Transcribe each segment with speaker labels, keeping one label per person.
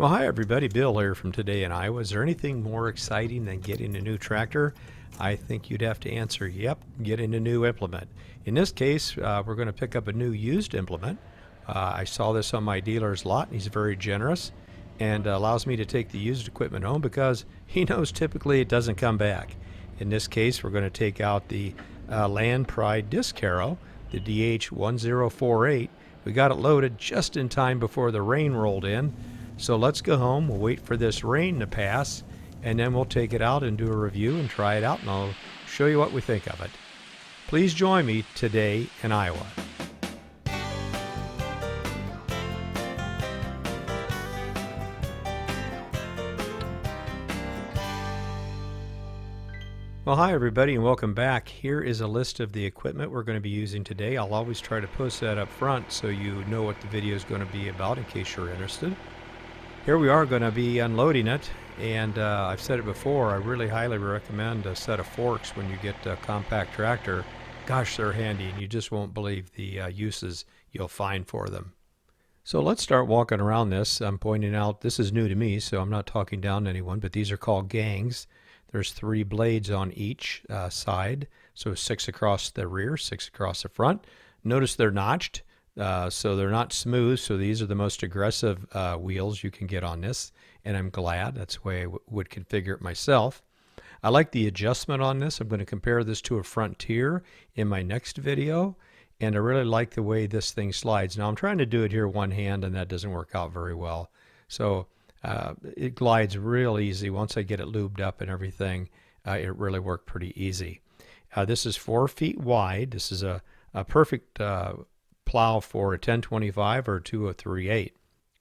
Speaker 1: Well, hi everybody, Bill here from Today in Iowa. Is there anything more exciting than getting a new tractor? I think you'd have to answer, yep, getting a new implement. In this case, we're going to pick up a new used implement. I saw this on my dealer's lot, and he's very generous and allows me to take the used equipment home because he knows typically it doesn't come back. In this case, we're going to take out the Land Pride Disc Harrow, the DH1048. We got it loaded just in time before the rain rolled in. So let's go home, we'll wait for this rain to pass, and then we'll take it out and do a review and try it out, and I'll show you what we think of it. Please join me today in Iowa. Well, hi everybody and welcome back. Here is a list of the equipment we're going to be using today. I'll always try to post that up front so you know what the video is going to be about in case you're interested. Here we are going to be unloading it, and I've said it before, I really highly recommend a set of forks when you get a compact tractor. Gosh, they're handy, and you just won't believe the uses you'll find for them. So let's start walking around this. I'm pointing out, this is new to me, so I'm not talking down to anyone, but these are called gangs. There's 3 blades on each side, so 6 across the rear, 6 across the front. Notice they're notched. So they're not smooth, so these are the most aggressive wheels you can get on this, and I'm glad. That's the way I would configure it myself. I like the adjustment on this. I'm going to compare this to a Frontier in my next video, and I really like the way this thing slides. Now I'm trying to do it here one hand, and that doesn't work out very well. So it glides real easy. Once I get it lubed up and everything, it really worked pretty easy. This is 4 feet wide. This is a perfect plow for a 1025 or 2038.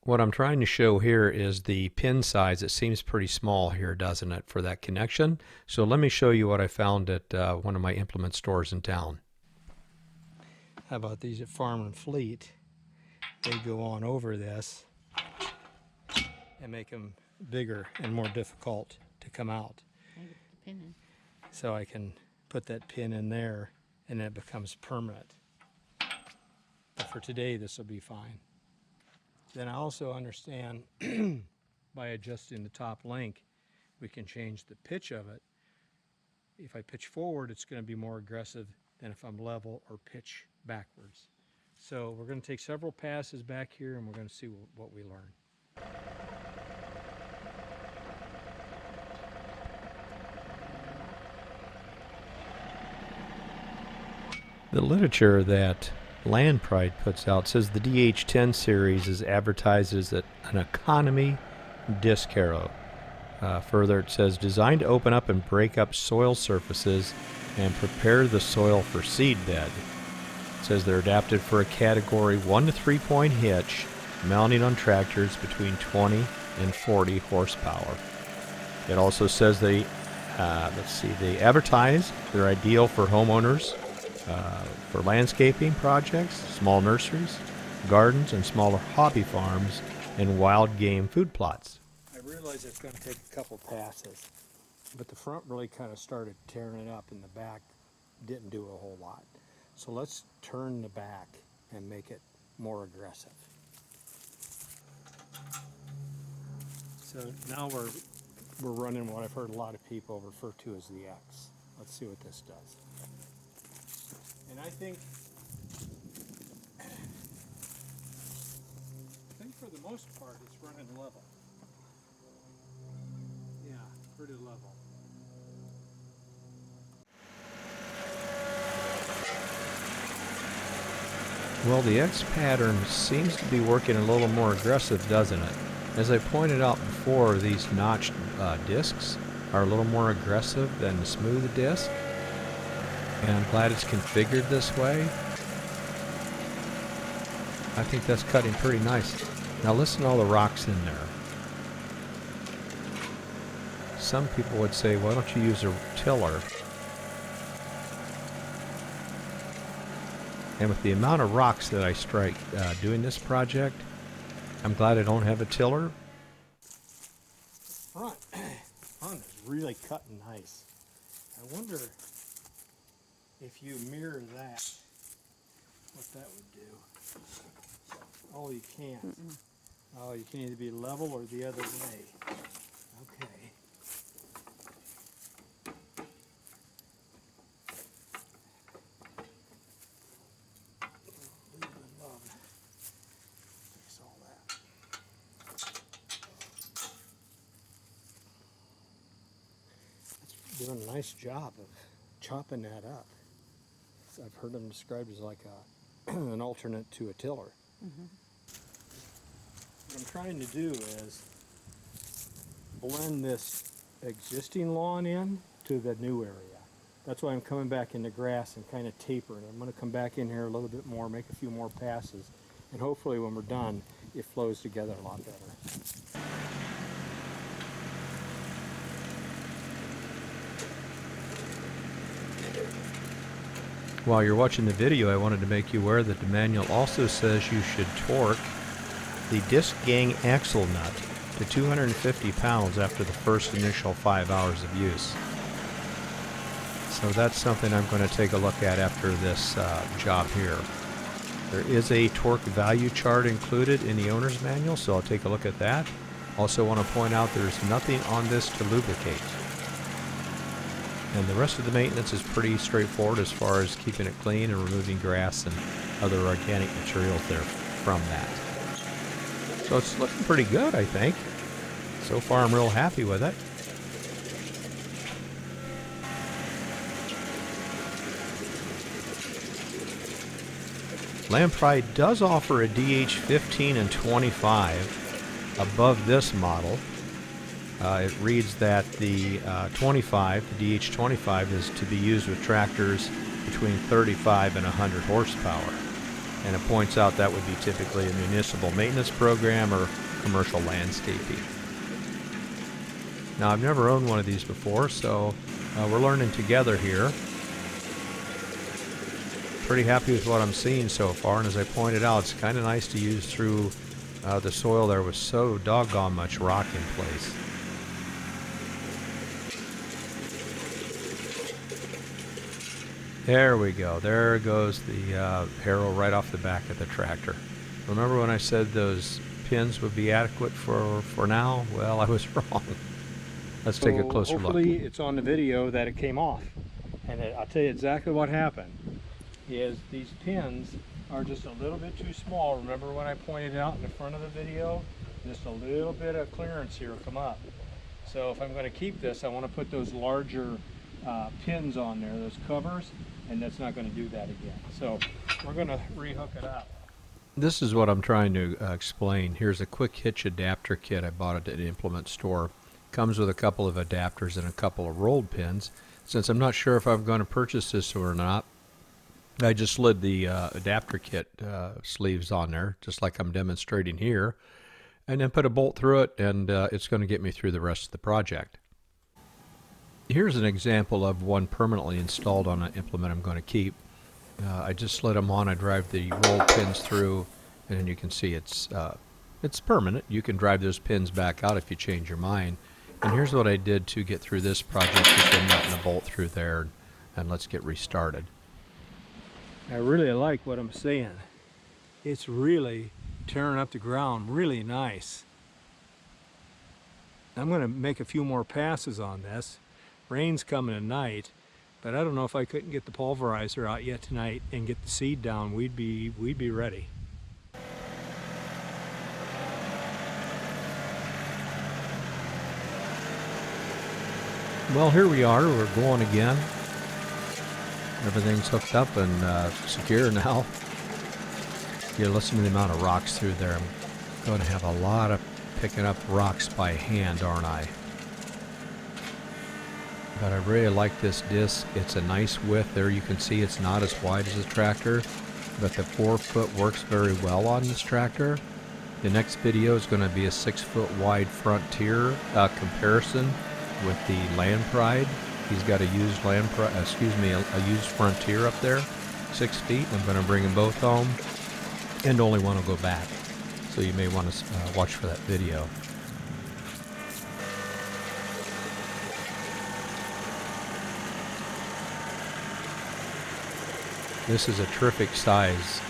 Speaker 1: What I'm trying to show here is the pin size. It seems pretty small here, doesn't it, for that connection? So let me show you what I found at one of my implement stores in town. How about these at Farm and Fleet? They go on over this and make them bigger and more difficult to come out. So I can put that pin in there and it becomes permanent. But for today, this will be fine. Then I also understand by adjusting the top link, we can change the pitch of it. If I pitch forward, it's going to be more aggressive than if I'm level or pitch backwards. So we're going to take several passes back here and we're going to see what we learn. The literature that Land Pride puts out says the DH10 series is advertised as an economy disc harrow. Further, it says designed to open up and break up soil surfaces and prepare the soil for seed bed. It says they're adapted for a category 1 to 3 point hitch, mounting on tractors between 20 and 40 horsepower. It also says they advertise they're ideal for homeowners, for landscaping projects, small nurseries, gardens, and smaller hobby farms, and wild game food plots. I realize it's going to take a couple passes, but the front really kind of started tearing it up, and the back didn't do a whole lot. So let's turn the back and make it more aggressive. So now we're running what I've heard a lot of people refer to as the X. Let's see what this does. And I think for the most part it's running level. Yeah, pretty level. Well, the X pattern seems to be working a little more aggressive, doesn't it? As I pointed out before, these notched discs are a little more aggressive than the smooth disc. And I'm glad it's configured this way. I think that's cutting pretty nice. Now listen to all the rocks in there. Some people would say, why don't you use a tiller? And with the amount of rocks that I strike doing this project, I'm glad I don't have a tiller. Front is really cutting nice. I wonder if you mirror that, what that would do. Oh, you can't. Oh, you can either be level or the other way. Okay. Leave and love. Fix all that. It's doing a nice job of chopping that up. I've heard them described as like a an alternate to a tiller.
Speaker 2: Mm-hmm.
Speaker 1: What I'm trying to do is blend this existing lawn in to the new area. That's why I'm coming back into grass and kind of tapering. I'm going to come back in here a little bit more, make a few more passes, and hopefully when we're done, it flows together a lot better. While you're watching the video, I wanted to make you aware that the manual also says you should torque the disc gang axle nut to 250 pounds after the first initial 5 hours of use. So that's something I'm going to take a look at after this job here. There is a torque value chart included in the owner's manual, so I'll take a look at that. Also want to point out there's nothing on this to lubricate. And the rest of the maintenance is pretty straightforward as far as keeping it clean and removing grass and other organic materials there from that. So it's looking pretty good, I think. So far I'm real happy with it. Land Pride does offer a DH15 and 25 above this model. It reads that the 25, the DH25, is to be used with tractors between 35 and 100 horsepower. And it points out that would be typically a municipal maintenance program or commercial landscaping. Now, I've never owned one of these before, so we're learning together here. Pretty happy with what I'm seeing so far, and as I pointed out, it's kind of nice to use through the soil there was so doggone much rock in place. There we go. There goes the harrow right off the back of the tractor. Remember when I said those pins would be adequate for now? Well, I was wrong. Let's take a closer look. Hopefully it's on the video that it came off. And I'll tell you exactly what happened. Is these pins are just a little bit too small. Remember when I pointed out in the front of the video? Just a little bit of clearance here will come up. So if I'm going to keep this, I want to put those larger pins on there, those covers, and that's not going to do that again. So we're going to rehook it up. This is what I'm trying to explain. Here's a quick hitch adapter kit I bought at an implement store. Comes with a couple of adapters and a couple of rolled pins. Since I'm not sure if I'm going to purchase this or not, I just slid the adapter kit sleeves on there, just like I'm demonstrating here, and then put a bolt through it, and it's going to get me through the rest of the project. Here's an example of one permanently installed on an implement I'm going to keep. I just slid them on. I drive the rolled pins through, and then you can see it's permanent. You can drive those pins back out if you change your mind. And here's what I did to get through this project. Put the nut and a bolt through there, and let's get restarted. I really like what I'm seeing. It's really tearing up the ground really nice. I'm going to make a few more passes on this. Rain's coming tonight, but I don't know if I couldn't get the pulverizer out yet tonight and get the seed down. We'd be ready. Well, here we are. We're going again. Everything's hooked up and secure now. You're listening to the amount of rocks through there. I'm going to have a lot of picking up rocks by hand, aren't I? But I really like this disc. It's a nice width. There you can see it's not as wide as the tractor, but the 4-foot works very well on this tractor. The next video is going to be a 6-foot wide Frontier comparison with the Land Pride. He's got a used a used Frontier up there, 6 feet. I'm going to bring them both home, and only one will go back. So you may want to watch for that video. This is a terrific size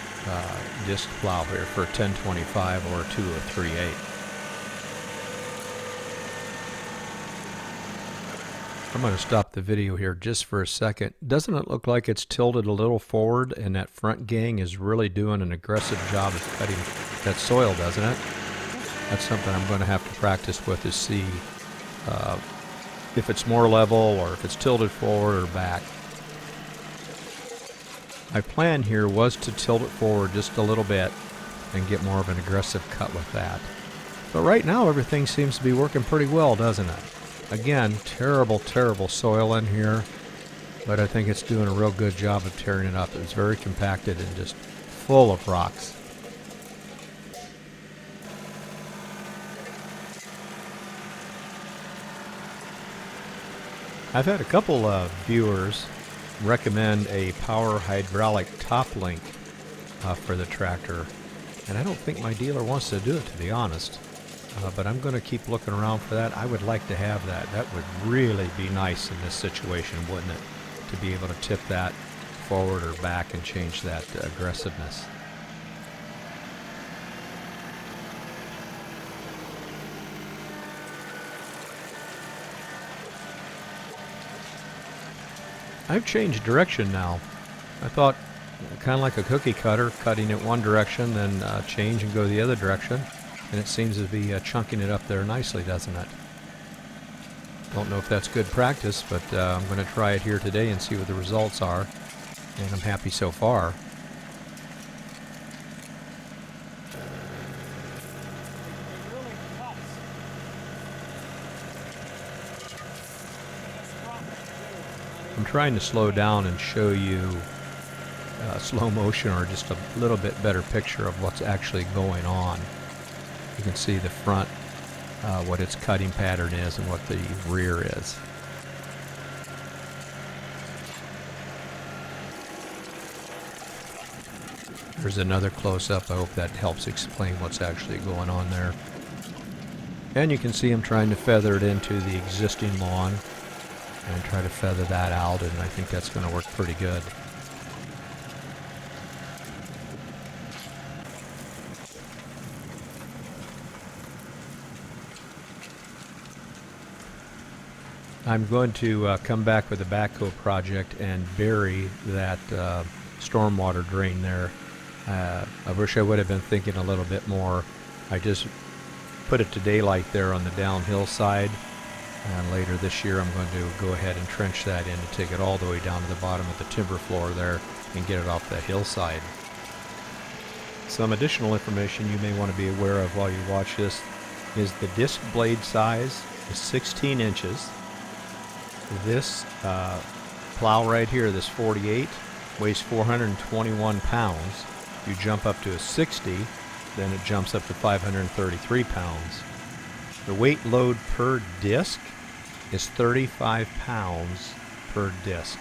Speaker 1: disc plow here for a 1025 or a 2038. I'm going to stop the video here just for a second. Doesn't it look like it's tilted a little forward, and that front gang is really doing an aggressive job of cutting that soil, doesn't it? That's something I'm going to have to practice with, to see if it's more level or if it's tilted forward or back. My plan here was to tilt it forward just a little bit and get more of an aggressive cut with that. But right now everything seems to be working pretty well, doesn't it? Again, terrible, terrible soil in here, but I think it's doing a real good job of tearing it up. It's very compacted and just full of rocks. I've had a couple of viewers recommend a power hydraulic top link for the tractor, and I don't think my dealer wants to do it, to be honest. But I'm going to keep looking around for that. I would like to have that. That would really be nice in this situation, wouldn't it? To be able to tip that forward or back and change that aggressiveness. I've changed direction now. I thought kind of like a cookie cutter, cutting it one direction, then change and go the other direction. And it seems to be chunking it up there nicely, doesn't it? Don't know if that's good practice, but I'm going to try it here today and see what the results are. And I'm happy so far. I'm trying to slow down and show you slow motion, or just a little bit better picture of what's actually going on. You can see the front, what its cutting pattern is, and what the rear is. There's another close-up. I hope that helps explain what's actually going on there. And you can see I'm trying to feather it into the existing lawn and try to feather that out, and I think that's going to work pretty good. I'm going to come back with a backhoe project and bury that stormwater drain there. I wish I would have been thinking a little bit more. I just put it to daylight there on the downhill side, and later this year I'm going to go ahead and trench that in and take it all the way down to the bottom of the timber floor there and get it off that hillside. Some additional information you may want to be aware of while you watch this is the disc blade size is 16 inches. This plow right here, this 48, weighs 421 pounds. You jump up to a 60, then it jumps up to 533 pounds. The weight load per disc is 35 pounds per disc.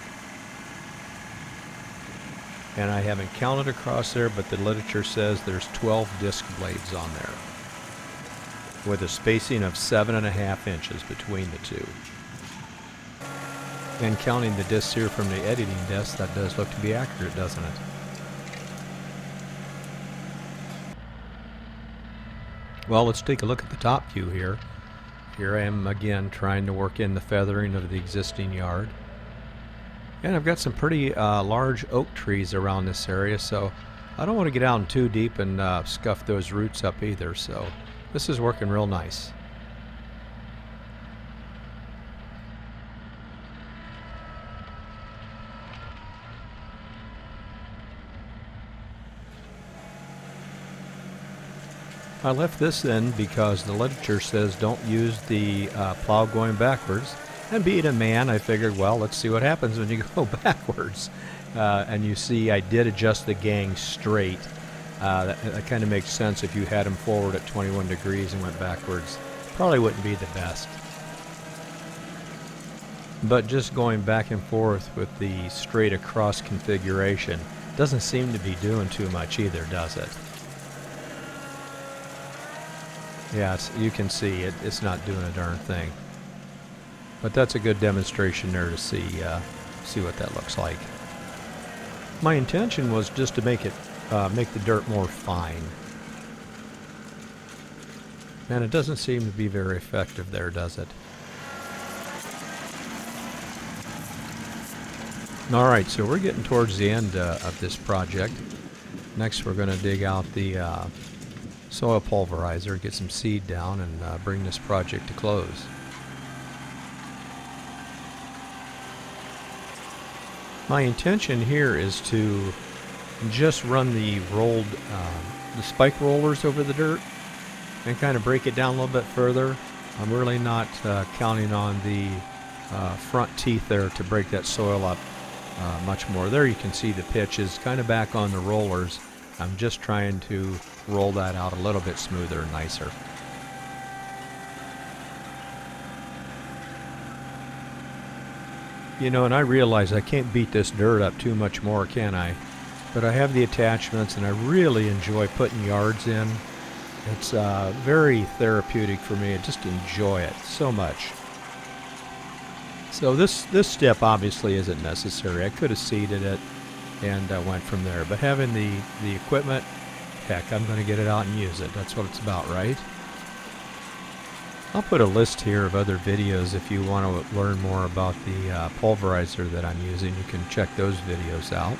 Speaker 1: And I haven't counted across there, but the literature says there's 12 disc blades on there, with a spacing of 7.5 inches between the two. And counting the discs here from the editing desk, that does look to be accurate, doesn't it? Well, let's take a look at the top view here. Here I am again trying to work in the feathering of the existing yard. And I've got some pretty large oak trees around this area, so I don't want to get down too deep and scuff those roots up either, so this is working real nice. I left this in because the literature says don't use the plow going backwards. And being a man, I figured, well, let's see what happens when you go backwards. And you see I did adjust the gang straight. That kind of makes sense. If you had them forward at 21 degrees and went backwards, probably wouldn't be the best. But just going back and forth with the straight across configuration doesn't seem to be doing too much either, does it? Yeah, you can see it's not doing a darn thing. But that's a good demonstration there to see what that looks like. My intention was just to make it make the dirt more fine. And it doesn't seem to be very effective there, does it? Alright, so we're getting towards the end of this project. Next we're going to dig out the soil pulverizer, get some seed down, and bring this project to close. My intention here is to just run the spike rollers over the dirt and kind of break it down a little bit further. I'm really not counting on the front teeth there to break that soil up much more. There you can see the pitch is kind of back on the rollers. I'm just trying to roll that out a little bit smoother and nicer. You know, and I realize I can't beat this dirt up too much more, can I? But I have the attachments and I really enjoy putting yards in. It's very therapeutic for me. I just enjoy it so much. So this step obviously isn't necessary. I could have seeded it and went from there. But having the equipment, heck, I'm going to get it out and use it. That's what it's about, right? I'll put a list here of other videos if you want to learn more about the pulverizer that I'm using. You can check those videos out.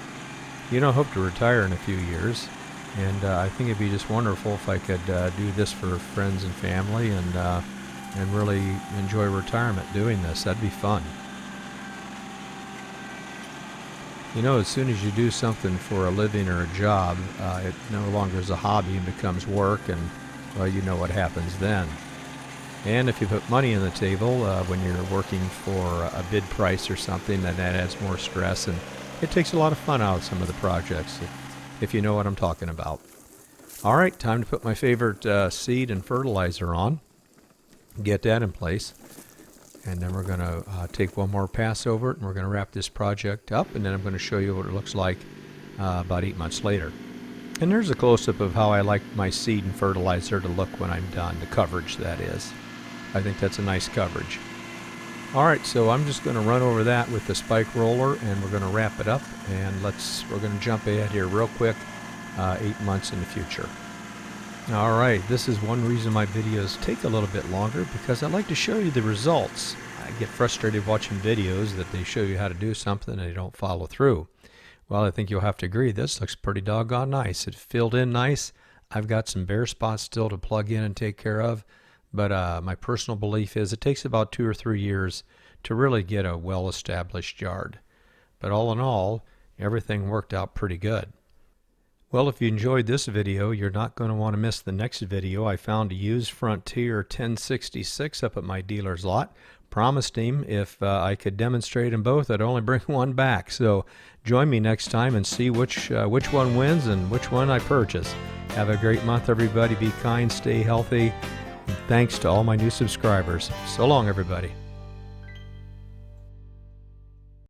Speaker 1: You know, I hope to retire in a few years. And I think it'd be just wonderful if I could do this for friends and family and really enjoy retirement doing this. That'd be fun. You know, as soon as you do something for a living or a job, it no longer is a hobby and becomes work, and, well, you know what happens then. And if you put money on the table when you're working for a bid price or something, then that adds more stress, and it takes a lot of fun out of some of the projects, if you know what I'm talking about. All right, time to put my favorite seed and fertilizer on. Get that in place. And then we're going to take one more pass over it, and we're going to wrap this project up, and then I'm going to show you what it looks like about 8 months later. And there's a close-up of how I like my seed and fertilizer to look when I'm done, the coverage that is. I think that's a nice coverage. Alright, so I'm just going to run over that with the spike roller, and we're going to wrap it up, and we're going to jump ahead here real quick, 8 months in the future. Alright, this is one reason my videos take a little bit longer, because I like to show you the results. I get frustrated watching videos that they show you how to do something and they don't follow through. Well, I think you'll have to agree, this looks pretty doggone nice. It filled in nice. I've got some bare spots still to plug in and take care of, but my personal belief is it takes about 2 or 3 years to really get a well-established yard. But all in all, everything worked out pretty good. Well, if you enjoyed this video, you're not going to want to miss the next video. I found a used Frontier 1066 up at my dealer's lot. Promised him if I could demonstrate them both, I'd only bring one back. So join me next time and see which one wins and which one I purchase. Have a great month, everybody. Be kind, stay healthy. And thanks to all my new subscribers. So long, everybody.